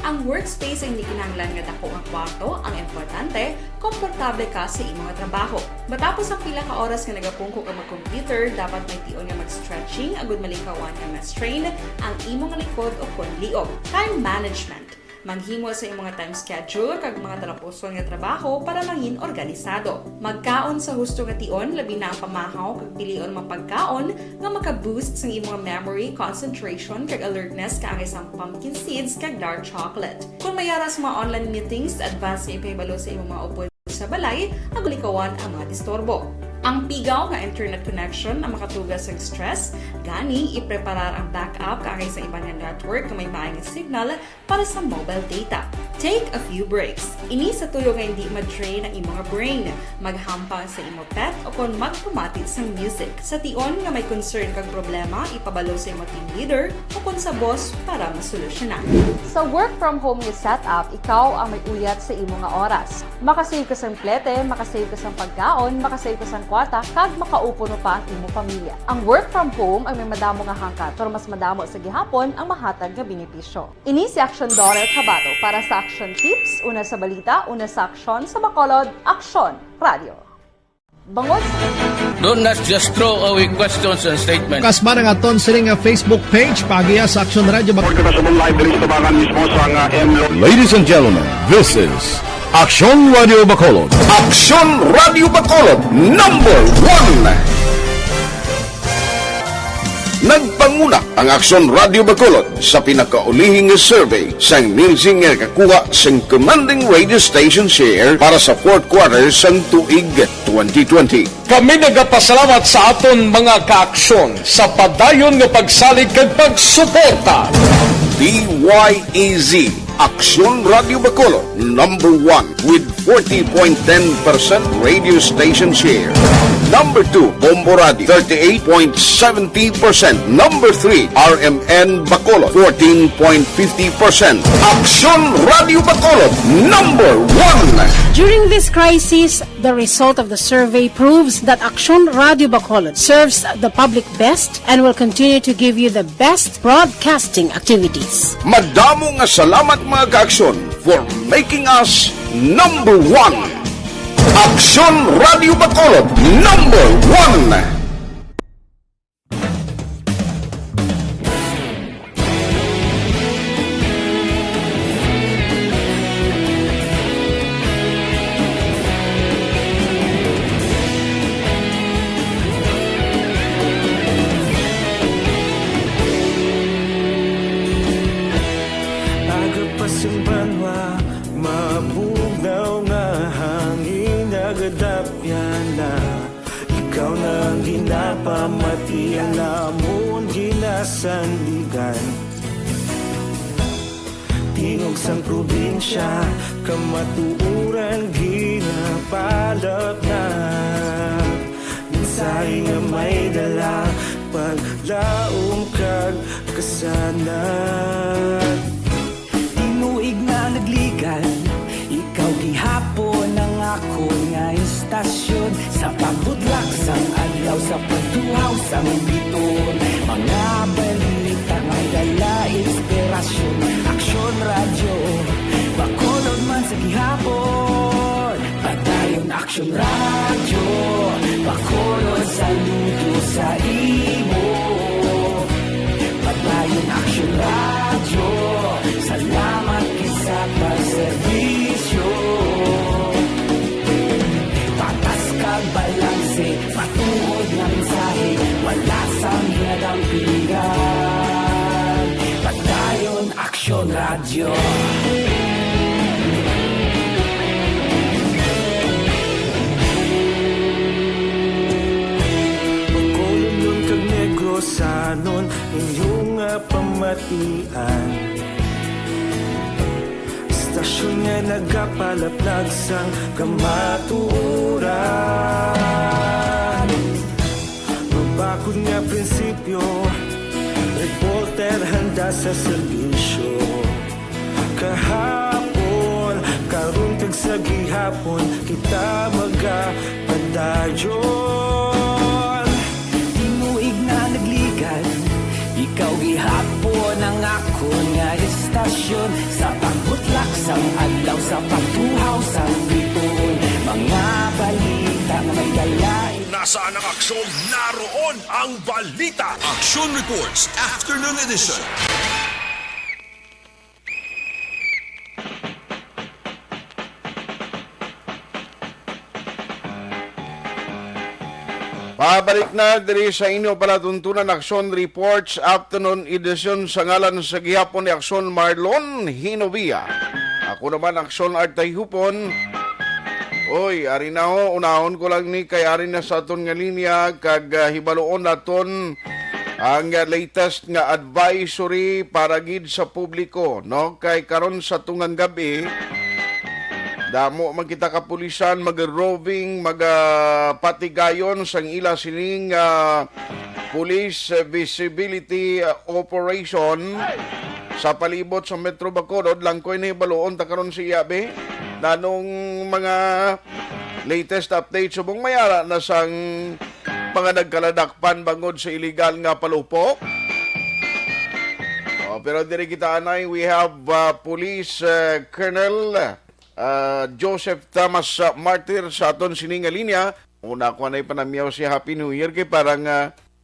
R: Ang workspace ay hindi kinahanglan nga dako ang kwarto, ang importante, komportable ka sa imong trabaho. Matapos ang pila ka oras nga nagapungko ka mag-computer, dapat may tion nga mag-stretching agud malikawan nga ma-strain ang imong likod o kon liog. Time management. Maghimo sa imong time schedule kag mga talapuson nga trabaho para mangin organisado. Magkaon sa husto nga tion, labi na ang pamahaw kag pilion mapagkaon nga maka-boost sa imong memory, concentration kag alertness kaangay sang pumpkin seeds kag dark chocolate. Kung mayaras mga online meetings, advance nga ipahibalo sa imong mga upod sa balay, agulikawan ang mga disturbo. Ang pigaw nga internet connection ang makatugas sa stress, gani ipreparar ang backup kaangay sa ibang network na may maayong signal para sa mobile data. Take a few breaks. Ini sa tuyo nga hindi ma-drain ang imong brain, maghampang sa imong pet o kon magpumatid sa music. Sa tion nga may concern kag problema, ipabalo sa imong team leader o kon sa boss para masolusyonan. Sa work from home nga setup, ikaw ang may uyat sa imong nga oras. Makasave ka sang plete, makasave ka sang pagkaon, makasave ka sang kwata, kag makaupo no pa ang imong pamilya. Ang work from home ay may madamo nga hangkat, pero mas madamo sa gihapon ang mahatag nga benepisyo. Ini si Aksyon Dorel Cabato para sa Action Tips, una sa balita, una sa aksyon sa Bacolod, Aksyon Radio. Bangod
S: Do not just throw away questions and statements.
T: Kasma ng aton sining nga Facebook page pagiya sa Aksyon Radio.
A: Ladies and gentlemen, this is Aksyon Radio Bacolod. Aksyon Radio Bacolod number 1. Nagpanguna ang Aksyon Radio Bacolod sa pinakaulihing survey sa Nielsen nga kakuha sa commanding radio station share para sa fourth quarter sang tuig 2020.
U: Kami nagapasalamat sa aton mga kaaksyon sa padayon nga pagsalig kag pagsuporta.
A: DYEZ Aksyon Radio Bacolod number 1 with 40.10% radio station share. Number 2, Bombo Radio 38.70%. Number 3, RMN Bacolod 14.50%. Aksyon Radio Bacolod number 1.
V: During this crisis, the result of the survey proves that Aksyon Radio Bacolod serves the public best and will continue to give you the best broadcasting activities.
A: Madamo nga salamat mga kaaksyon for making us number 1. Aksyon Radio Bacolod number 1.
W: Pamatian namon ginasandigan Tingog sang probinsya kamatuuran ginapalap na Minsay nga may dala paglaom kag kasanan Tinuig na nagligan ikaw gihapon ang ako nga istasyon sa pagbudlak sang adlaw sa pagtuhaw sang biton mga balita nga dala inspirasyon Aksyon Radio Bacolod man sa gihapon padayon Aksyon Radio Bacolod saludo sa imo padayon Aksyon Radio salamat kisa pagserbisyo balanse, patuod na mensahe, wala sang hinadampingan. Padayon Aksyon Radio. Bacolod nun kag Negros sanon, inyong pamatian. Stasyon nga nagapalaplag sang kamaturan Mabakod nga prinsipyo reporter handa sa serbisyo Kahapon, karong kag sa gihapon kita magapadayon Tinuig na nagligan ikaw gihapon ang ako nga istasyon sa pagbutlak sang adlaw sa pagtuhaw sang biton mga balita nga may dalain.
C: Nasaan ang aksyon? Naroon ang balita.
X: Aksyon Reports Afternoon Edition.
D: Pabalik na diri sa inyo palatuntunan Aksyon Reports Afternoon Edition sa ngalan sa gihapon ni Aksyon Marlon Hinovia. Ako naman Aksyon Tayhopon. Oy, ari na ho, unahon ko lang ni kay ari na sa aton nga linya kag hibaloon naton ang latest nga advisory para gid sa publiko, no? Kay karon sa tungang gabi damo magkita kapulisan mag-roving, mag-patigayon sang ila sining police visibility operation sa palibot sa Metro Bacolod. Langkoy na ibaloon ta karon si Yabe nanong mga latest update subong mayara na sang mga nagkaladakpan bangod sa illegal nga palupok. Pero diri kita anay, we have Police Colonel Joseph Thomas Martir sa aton sininga linya. Una ko na ipanamyaw si Happy New Year kay parang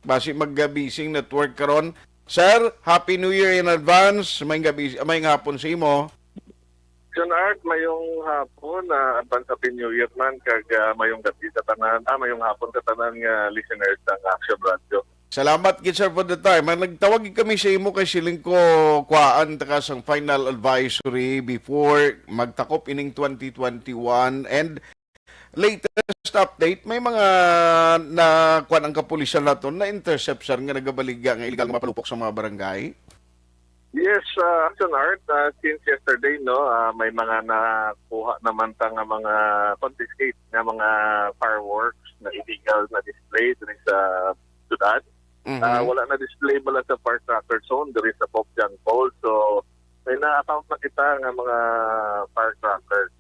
D: basi maggabising network karon. Sir, Happy New Year in advance. May hapon sa imo.
L: John Art, mayong hapon advance Happy New Year man kag mayong gabi sa tanan, mayong hapon sa tanan nga listeners ng Aksyon Radio.
D: Salamat gid sir for the time. Nagtawag kami sa imo kay siling ko kuan taka sang final advisory before magtakop ining 2021 and latest update may mga na kuan ang kapulisan naton na interceptor nga nagabaligya nga illegal mapalupok sa mga barangay.
L: Yes, Action Art, since yesterday, no, may mga nakuha naman ta nga mga confiscate nga mga fireworks na illegal na display diri sa syudad. Wala na display bala sa firecracker zone, there is a pop gun pole. So, may na-account na kita nga mga firecrackers.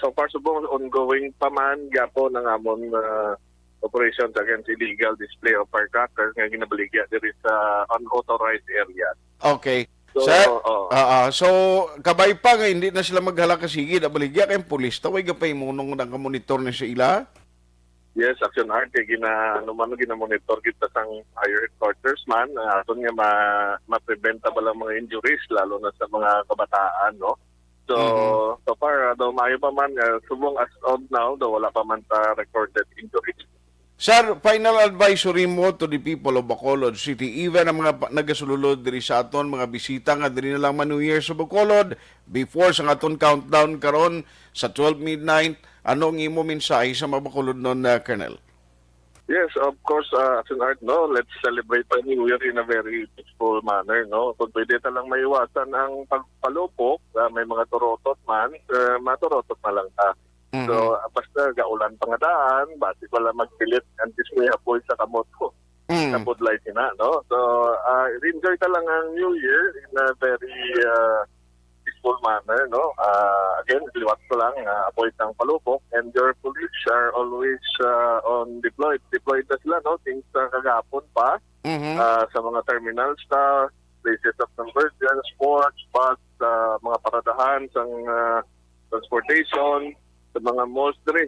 L: So far, subong ongoing pa man, gapo ng amon operations against illegal display of firecrackers nga ginabaligya diri sa unauthorized area.
D: Okay.
L: So,
D: sir, so kabay pa nga hindi na sila maghala kasigi na baligya kay pulis taway gapay munong nang monitor ni sa ila.
L: Yes, Action Art kay gina-monitor kita sang higher headquarters man aton nga ma-preventable ang mga injuries lalo na sa mga kabataan, no. So so far daw maayo pa man subong as of now daw wala pa man ta recorded injuries.
D: Sir, final advisory mo to the people of Bacolod City, even ang mga nagasululod diri sa aton, mga bisita nga diri na lang man New Year sa Bacolod, before sa aton countdown karon sa 12 midnight, ano ang imo mensahe sa mga Bacolod nun, Colonel?
L: Yes, of course, Action Art, no, let's celebrate the New Year in a very peaceful manner, no. Kung pwede talang maiwasan ang pagpalupok, may mga turotot man, maturotot na lang ta. So, basta gaulan pangadaan, basi wala magpilit ang display apoy sa kamot ko. Kapod light na, no? So, enjoy ka lang ang New Year in a very peaceful manner, no? Again, liwat ko lang, apoy ng palupok, and your police are always on deployed. Deployed na sila, no? Things kagapon pa sa mga terminal staff, places of convergence, sports, bus, mga paradahan, sang transportation, sa mga malls diri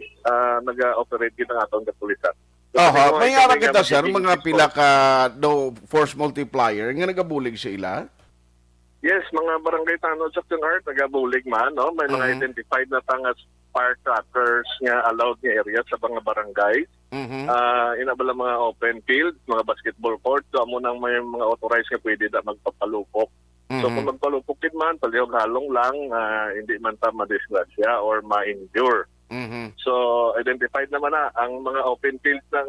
L: nag-operate kita nga atong kapulisan.
D: May ara kita sir mga pila ka do force multiplier nga nagabulig sa ila.
L: Yes, mga barangay tanod sa Art nagabulig man, no. May mga identified na tangas firecrackers nga allowed nga area sa mga barangay. Inabala mga open field, mga basketball court, so amo nang may mga authorized nga pwede da magpapalupok. So kung magpalupukid man, palihog halong lang, hindi man ta madisgrasya or ma-endure. So identified naman na ang mga open fields na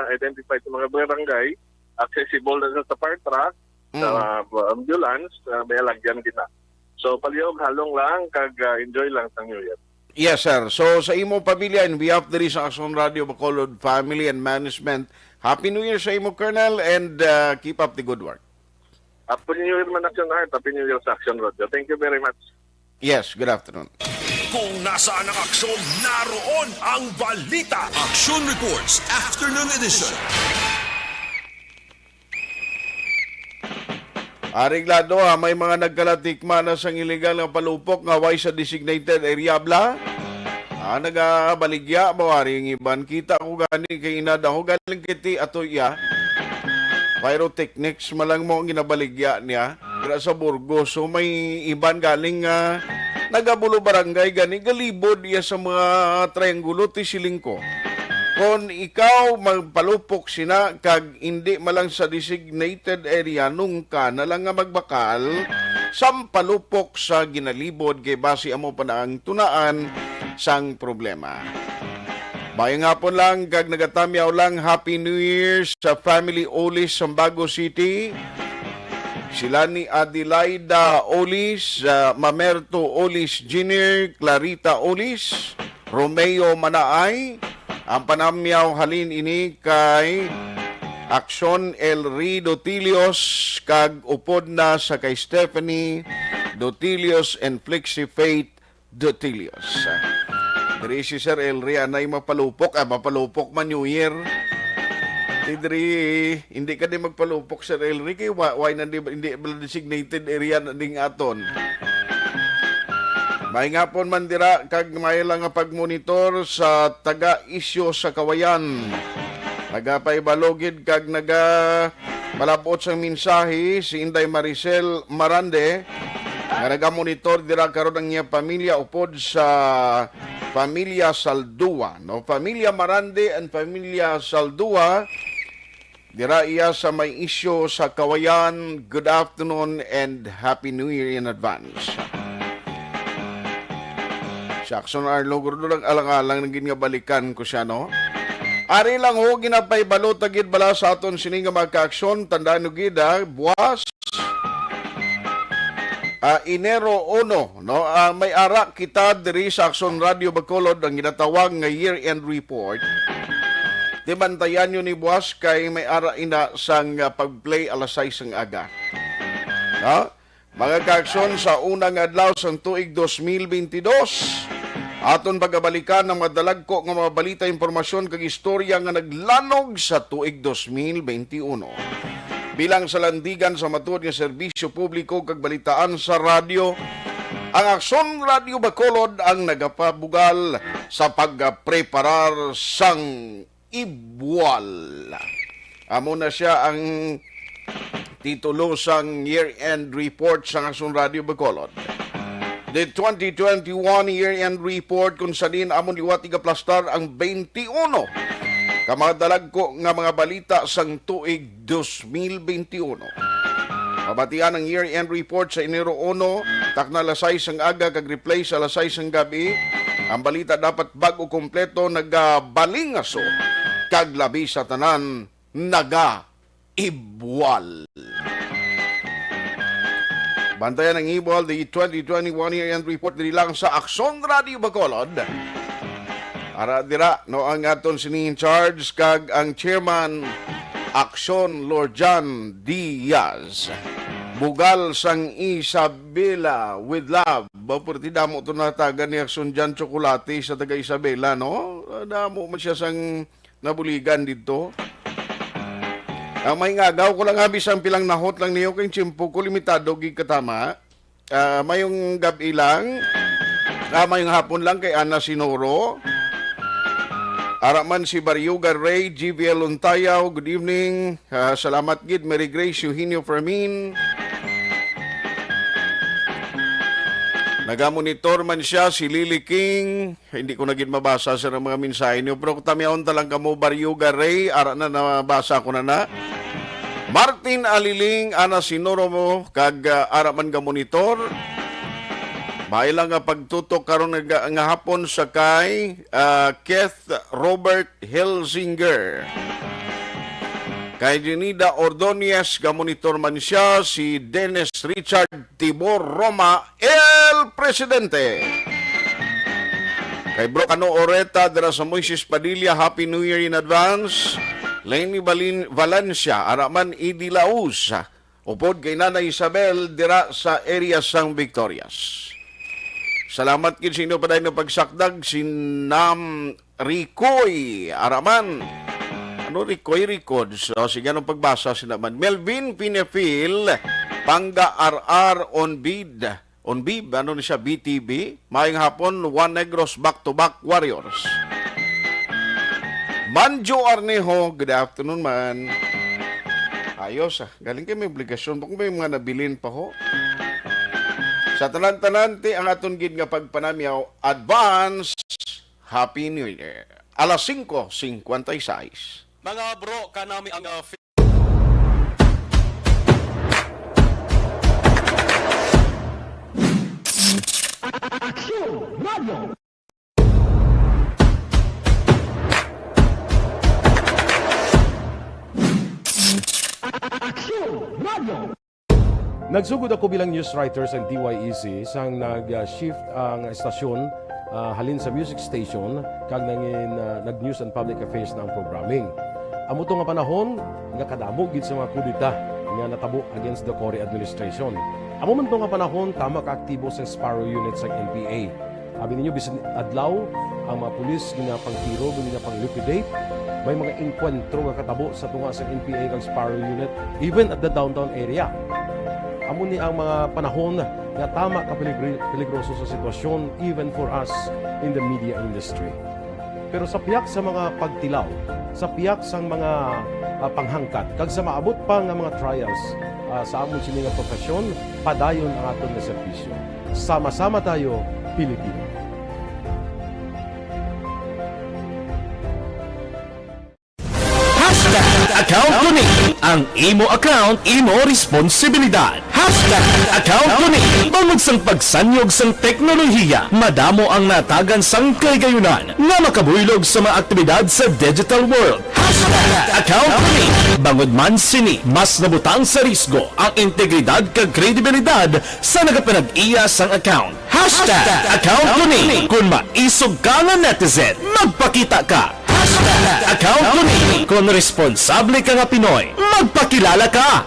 L: identified sa mga barangay, accessible na sa fire truck, sa ambulance, may alagyan gina. So palihog halong lang, kag enjoy lang sa New Year.
D: Yes sir. So sa imo pamilya, in behalf diri sa Aksyon Radio Bacolod family and management, Happy New Year sa imo Colonel, and keep up the good work.
L: Happy New Year man, Action Art. Happy New Year sa Action Radio. Thank you very much.
D: Yes, good afternoon.
X: Kung nasaan ang aksyon, naroon ang balita. Aksyon Reports Afternoon Edition.
D: Ariglado may mga nagkalatikma na sang illegal nga palupok nga way sa designated area bla. Nagabaligya mawari ang iban. Kita ko gani kay inada ko galing kiti atoya. Pyrotechnics malang mo ang ginabaligya niya. Gra sa Burgos. So may iban galing nagabulo barangay gani galibod iya sa mga triangulo ti silingko. Kung ikaw magpalupok sina kag hindi malang sa designated area nung ka na lang nga magbakal sampalupok sa ginalibod kay base amo pa na ang tunaan sang problema. Bayang hapon lang, kag nagatamyaw lang, Happy New Year sa Family Olis, Sambago City. Sila ni Adelaida Olis, Mamerto Olis Jr., Clarita Olis, Romeo Manaay. Ang panamyaw halin ini kay Aksyon Elri Dotilios, kag upod na sa kay Stephanie Dotilios and Flexi Faith Dotilios. Diri si Sir Elri anay mapalupok, mapalupok man New Year. Diri hindi ka din magpalupok Sir Elri kay why na hindi designated area na ding aton. May nga po man dira kag may lang nga pagmonitor sa taga-isyo sa Kawayan. Nagapaibalogid kag malabot sa mensahe si Inday Maricel Marande nga nagamonitor dira karon ang iya pamilya upod sa Pamilya Saldua. No? Pamilya Marande and Pamilya Saldua, dira iya sa may isyo sa Kawayan. Good afternoon and Happy New Year in advance. Aksyon Arlo, guro lang alang-alang naging nga balikan ko siya, no? Ari lang ho, ginapay balot agid bala sa aton sining nga magka-aksyon. Tandaan nyo gid, buwas, Enero 1, no? May ara kita diri sa Aksyon Radio Bacolod ang ginatawag nga year-end report. Di bantayan nyo ni buwas kay may ara ina sang pag-play alas 6 ng aga. No? Mga ka-aksyon sa unang adlaw sang tuig 2022, aton pagabalikan ng madalagko nga mga balita, impormasyon kag istorya nga naglanog sa tuig 2021. Bilang sa landigan sa matuod nga serbisyo publiko kag balitaan sa radyo, ang Aksyon Radio Bacolod ang nagapabugal sa pagpreparar sang Ibwal. Amo na siya ang titulo sang year-end report sa Aksyon Radio Bacolod. The 2021 year-end report kung sa din amon liwat igaplastar ang 21 kamadalag ko nga mga balita sang tuig 2021. Mabatian ang year-end report sa Enero 1, takna alas 6 ang aga kag replay sa alas 6 ang gabi. Ang balita dapat bago kompleto nagabalingaso kag labi sa tanan naga-ibwal. Bantayan ng Ibwal, the 2021 year-end report diri lang sa Aksyon Radio Bacolod. Ara dira, no, ang aton sining charge kag ang chairman Aksyon Lord John Diaz. Bugal sang Isabela with love. Bapurti damo to natagan ni Aksyon John Chocolate sa taga Isabela, no? Damo man siya sang nabuligan dito. Ang may ngagaw ko lang habis ang pilang nahot lang niyo kay chimpo ko limitado gig katama. Mayong gabi lang. Mayong hapon lang kay Ana Sinoro. Araman si Baryuga Ray, GVL Untayaw, good evening. Salamat gid, Mary Grace Eugenio Fermin. Nagamonitor man siya si Lily King. Hindi ko naging mabasa sa mga mensahe niyo. Pero tamyaon talang kamo Baryuga Ray. Ara na nabasa ko na. Martin Aliling, Ana Sinoro mo, kag araman ka monitor. Mailang nga pagtutok karon nga hapon sa kay Keith Robert Helsinger. Kay Jenida Ordonez, gamonitor man siya, si Dennis Richard Tibor Roma, El Presidente. Kay Bro Cano Oreta, dira sa Moises Padilla, Happy New Year in advance. Lenny Valencia, Araman Idi Laus, upod kay Nana Isabel, dira sa area sang Victorias. Salamat kin sino pa dahil na pagsakdag, si Nam Ricoy, Araman. Ano Ricoy Records? O sige, anong pagbasa sila man. Melvin Pinefil, Panga RR on bid. On bid, ano na siya, BTB. Mayang hapon, Juan Negros back-to-back Warriors. Manjo Arnejo, good afternoon man. Ayos galing kayo may obligasyon. Bakit may mga nabilin pa ho? Sa tanan-tanante, ang aton gid nga pagpanamyaw, advance, Happy New Year. Alas 5:56.
A: Mga bro, kanami ang
W: Aksyon Radio.
F: Nagsugod ako bilang news writer sa DYEC sang nag-shift ang estasyon halin sa music station kag nag-news and public affairs na ang programming. Amo to nga panahon nga kadamo gid sa mga kudita nga natabo against the Cory administration. Amo man to nga panahon tama ka aktibo sa Sparrow unit sa NPA. Abi ninyo bisan adlaw ang mga pulis nga pangtiro nga pang-liquidate. May mga enkwentro nga katabo sa tunga sa NPA kag Sparrow unit even at the downtown area. Amo ni ang mga panahon nga nga tama ka peligroso sa sitwasyon even for us in the media industry. Pero sa piyak sa mga pagtilaw, sa piyak sa mga panghangkat, kag sa maabot pa nga mga trials sa amon sini nga profesyon, padayon ang aton nga serbisyo. Sama-sama tayo, Pilipino.
A: Account ko ni ang imo account, imo responsibilidad. Account ko ni bangod sang pagsanyog sang teknolohiya, madamo ang natagan sang kaygayunan nga makabuylog sa mga aktibidad sa digital world. Account ko ni bangod man sini mas nabutang sa risgo ang integridad kag kredibilidad sa nagapanag-iya sang account. Account ko ni kung maisog ka nga netizen, magpakita ka. Account ko ni kung responsable ka nga Pinoy, magpakilala ka.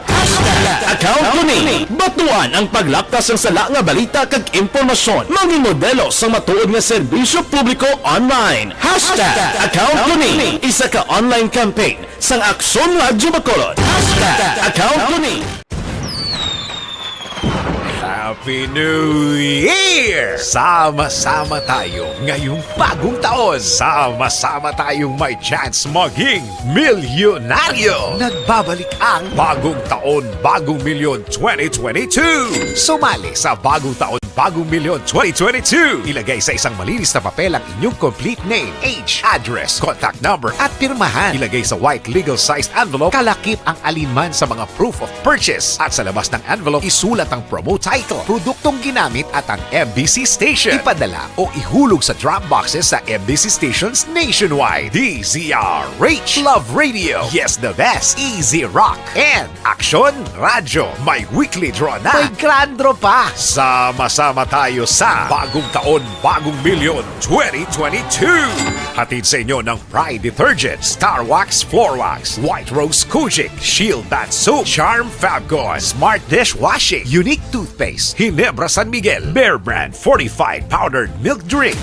A: Account ko ni batuan ang paglaptas ng sala nga balita kag impormasyon, maging modelo sa matuod nga serbisyo publiko online. Account ko ni isa ka online campaign sang Aksyon Radyo Bacolod. Account ko ni
C: Happy New Year! Sama-sama tayo ngayong bagong taon. Sama-sama tayong may chance maging milyonaryo. Nagbabalik ang Bagong Taon, Bagong Milyon 2022. Sumali sa Bagong Taon, Bagong Milyon 2022. Ilagay sa isang malinis na papel ang inyong complete name, age, address, contact number at pirmahan. Ilagay sa white legal-sized envelope, kalakip ang alinman sa mga proof of purchase. At sa labas ng envelope, isulat ang promo title, produktong ginamit at ang MBC station. Ipadala o ihulog sa drop boxes sa MBC stations nationwide. DZRH, Love Radio, Yes the Best, Easy Rock, and Aksyon Radyo. May weekly draw na. May grand draw pa. Sama-sama tayo sa Bagong Taon, Bagong Milyon 2022. Hatid sa inyo ng Pride Detergent, Star Wax Floor Wax, White Rose Kojic, Shield Bath Soap, Charm Fabcon, Smart Dishwashing, Unique Toothpaste, Ginebra San Miguel, Bear Brand Fortified Powdered Milk Drink.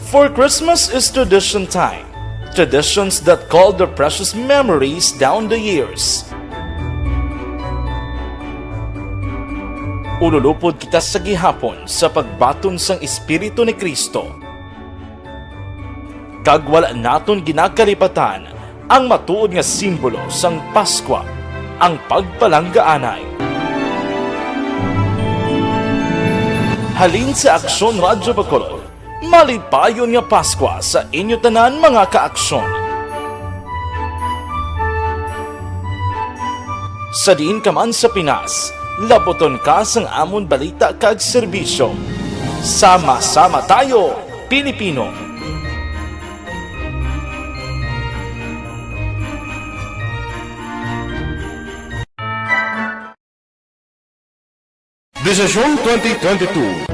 B: For Christmas is tradition time. Traditions that call the precious memories down the years. Ululupod kita sa gihapon sa pagbaton sang Espiritu ni Kristo. Kag wala naton ginakalipatan ang matuod nga simbolo sang Paskwa, ang pagpalanggaanay. Halin sa Aksyon Radyo Bacolod, malipayon nga Paskwa sa inyo tanan mga kaaksyon. Sa diin ka man sa Pinas, laboton ka sang amon balita kag serbisyo. Sama-sama tayo, Pilipino.
A: Desisyon 2022.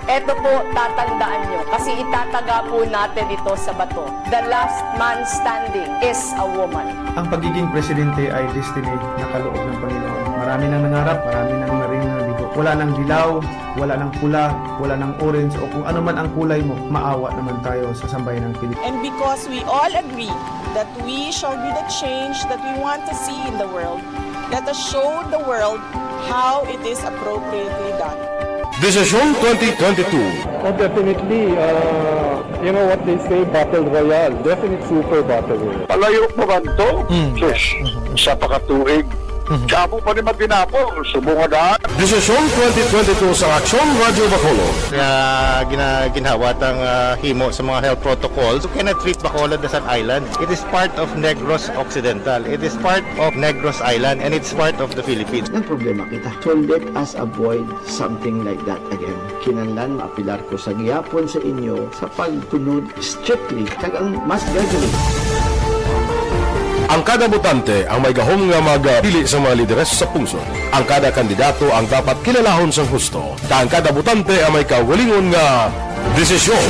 E: Ito po, tatandaan nyo, kasi itataga po natin ito sa bato. The last man standing is a woman.
I: Ang pagiging presidente ay destiny na kaloob ng Panginoon. Marami nang nangarap, marami nang narinig na bigo. Wala nang dilaw, wala nang pula, wala nang orange, o kung ano man ang kulay mo, maawa naman tayo sa sambayan ng Pilipinas.
J: And because we all agree that we shall be the change that we want to see in the world, let us show the world how it is appropriately done.
A: Desisyon 2022.
K: Oh, definitely, you know what they say, Battle Royale. Definite super Battle Royale.
G: Palayo mo ba ito? Sus, sa pakatuig. Kamo pa ni Magdinapo, subungadaan.
A: Desisyon 2022 sa Aksyon Radyo Bacolod.
M: Kaya ginhawat ang himo sa mga health protocols. You cannot treat Bacolod as an island. It is part of Negros Occidental. It is part of Negros Island and it's part of the Philippines.
N: Ang problema kita. So let us avoid something like that again. Kinahanglan maapilar ko sa gihapon sa inyo sa pagtunod strictly kag ang mas gagawin.
F: Ang kada botante ang may gahom nga magpili sa mga lideres sa pungsod. Ang kada kandidato ang dapat kilalahon sang husto. Ang kada botante ang may kawalingon nga desisyon.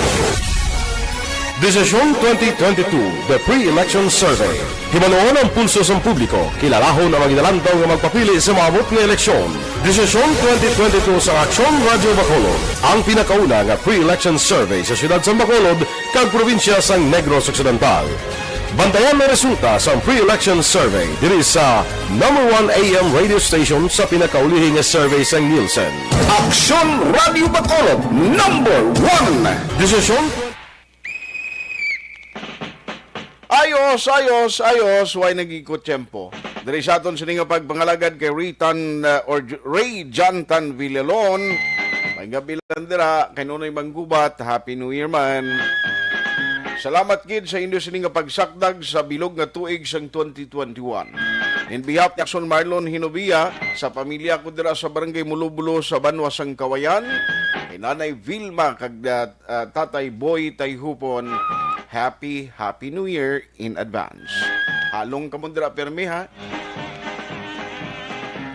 F: Desisyon 2022, the pre-election survey. Himanuon ang pulso sa publiko, kilalahon ang maginalantaw nga magpapili sa maabot nga eleksyon. Desisyon 2022 sa Aksyon Radio Bacolod, ang pinakauna nga pre-election survey sa siyudad sa Bacolod, kag probinsya sa Negros Occidental. Bantayan ang resulta sa pre-election survey diri sa number 1 AM radio station sa pinakaulihing nga survey sa Nielsen.
A: Aksyon Radio Bacolod, number 1.
F: Desisyon
D: Ayos, way nag-ikot tiyempo. Dari sa aton sininga pagpangalagad kay Ray Jantan Villalon. May gabi lang dira, kay Nunoy Manggubat, Happy New Year man. Salamat kid sa inyo sininga pagsakdag sa bilog nga tuig sang 2021. In behalf ni Aksyon Marlon Hinobia, sa pamilya ko dira sa Barangay Mulubulo sa Banwasang Kawayan, kay Nanay Vilma kag Tatay Boy Tayhopon, Happy New Year in advance. Halong kamundra permi ha.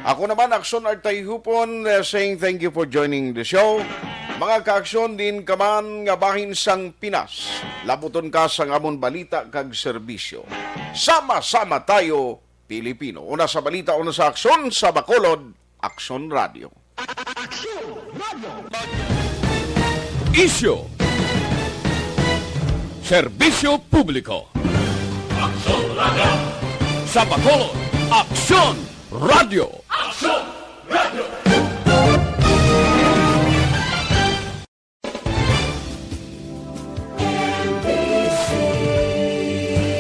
D: Ako naman, Aksyon Tayhopon, saying thank you for joining the show. Mga kaaksyon din kaman nga bahin sang Pinas. Labuton ka sang amon balita kag serbisyo. Sama-sama tayo, Pilipino. Una sa balita, una sa aksyon, sa Bacolod, Aksyon Radio.
U: Isyo. Serbisyo publiko.
X: Aksyon Radio!
U: Sa Bacolod, Aksyon Radio.
X: Aksyon Radio!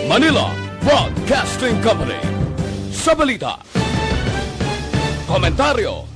U: Manila Broadcasting Company. Sa balita. Komentaryo